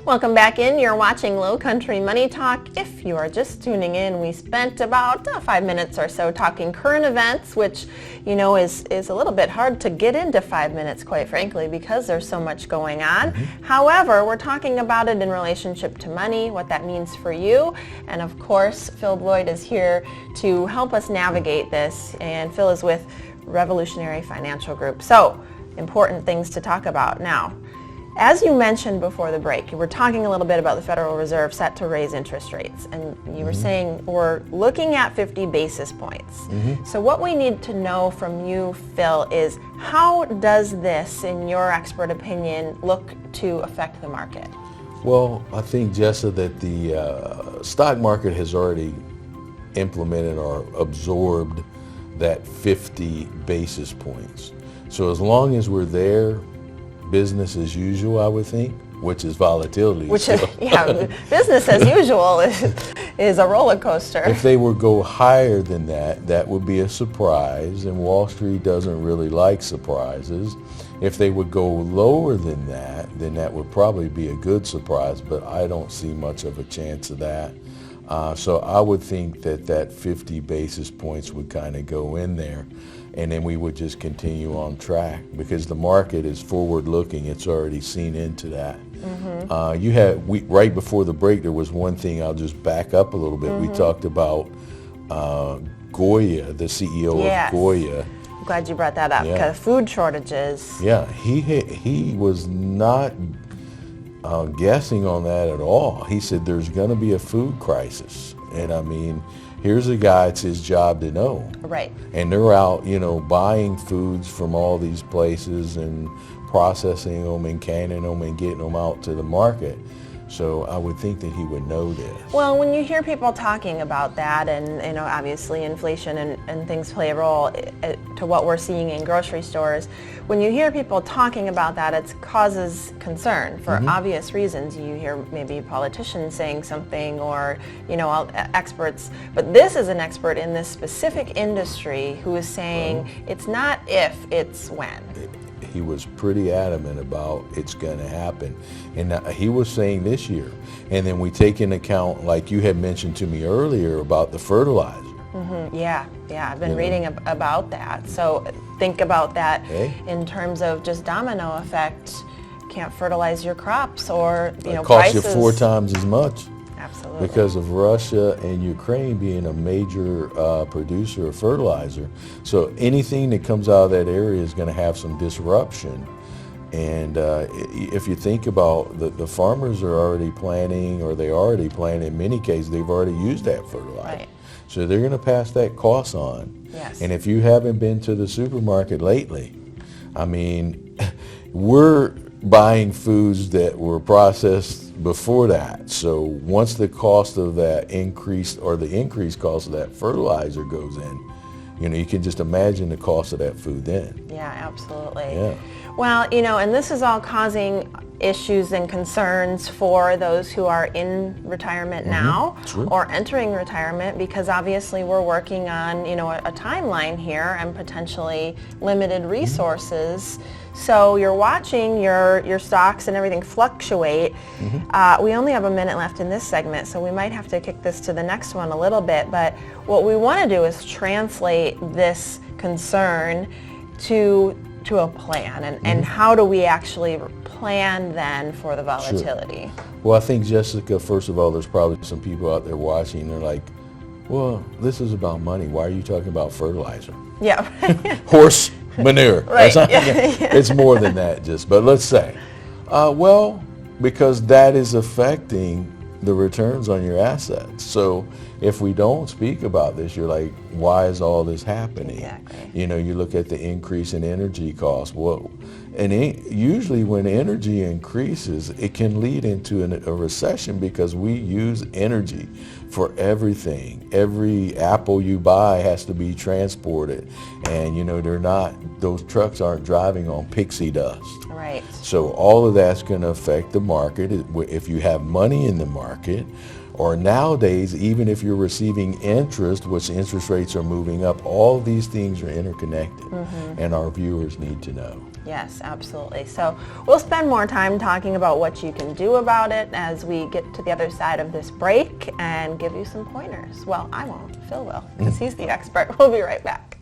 Welcome back in. You're watching Lowcountry Money Talk. If you are just tuning in, we spent about 5 minutes or so talking current events, which, you know, is a little bit hard to get into 5 minutes, quite frankly, because there's so much going on. However, we're talking about it in relationship to money, what that means for you. And of course, Phil Bloyd is here to help us navigate this. And Phil is with Revolutionary Financial Group. So, important things to talk about now. As you mentioned before the break, you were talking a little bit about the Federal Reserve set to raise interest rates, and you were saying we're looking at 50 basis points. So what we need to know from you, Phil, is how does this, in your expert opinion, look to affect the market? Well, I think, Jessa, that the stock market has already implemented or absorbbed that 50 basis points. So as long as we're there, business as usual, I would think, which is volatility. Which is, yeah, business as usual is a roller coaster. If they would go higher than that, that would be a surprise, and Wall Street doesn't really like surprises. If they would go lower than that, then that would probably be a good surprise, but I don't see much of a chance of that. So I would think that that 50 basis points would kind of go in there, and then we would just continue on track because the market is forward-looking. It's already seen into that. Right before the break, there was one thing. I'll just back up a little bit. We talked about Goya, the CEO of Goya. I'm glad you brought that up because food shortages. Yeah, he was not guessing on that at all. He said there's going to be a food crisis, and I mean, here's a guy, it's his job to know. Right. And they're out, you know, buying foods from all these places and processing them and canning them and getting them out to the market. So I would think that he would know this. Well, when you hear people talking about that, and you know, obviously inflation and things play a role to what we're seeing in grocery stores, when you hear people talking about that, it causes concern for obvious reasons. You hear maybe politicians saying something, or you know, experts. But this is an expert in this specific industry who is saying it's not if, it's when. He was pretty adamant about it's going to happen, and he was saying this year. And then we take into account, like you had mentioned to me earlier, about the fertilizer. Yeah, I've been reading about that. So think about that in terms of just domino effect. Can't fertilize your crops, or you know, it costs prices. you 4 times as much. Absolutely. Because of Russia and Ukraine being a major producer of fertilizer. So anything that comes out of that area is going to have some disruption. And if you think about the farmers are already planting, or they already plant, in many cases they've already used that fertilizer. Right. So they're going to pass that cost on. Yes. And if you haven't been to the supermarket lately, I mean, we're buying foods that were processed before that. So once the cost of that increased, or the increased cost of that fertilizer goes in, you know, you can just imagine the cost of that food then. Yeah, absolutely. Yeah. Well, you know, and this is all causing issues and concerns for those who are in retirement now or entering retirement, because obviously we're working on, you know, a timeline here and potentially limited resources. So you're watching your stocks and everything fluctuate. We only have a minute left in this segment, so we might have to kick this to the next one a little bit. But what we want to do is translate this concern to a plan, and how do we actually plan then for the volatility? Well, I think, Jessica, first of all, there's probably some people out there watching, they're like, well, this is about money. Why are you talking about fertilizer? Yeah. Horse manure. Right. It's more than that, but let's say, well, because that is affecting the returns on your assets. So if we don't speak about this, you're like, why is all this happening? Exactly. You know, you look at the increase in energy costs. Well, and usually when energy increases, it can lead into a recession, because we use energy for everything. Every apple you buy has to be transported, and you know, those trucks aren't driving on pixie dust. Right. So all of that's going to affect the market. If you have money in the market, or nowadays, even if you're receiving interest, which interest rates are moving up, all these things are interconnected, and our viewers need to know. Yes, absolutely. So we'll spend more time talking about what you can do about it as we get to the other side of this break and give you some pointers. Well, I won't. Phil will, because he's the expert. We'll be right back.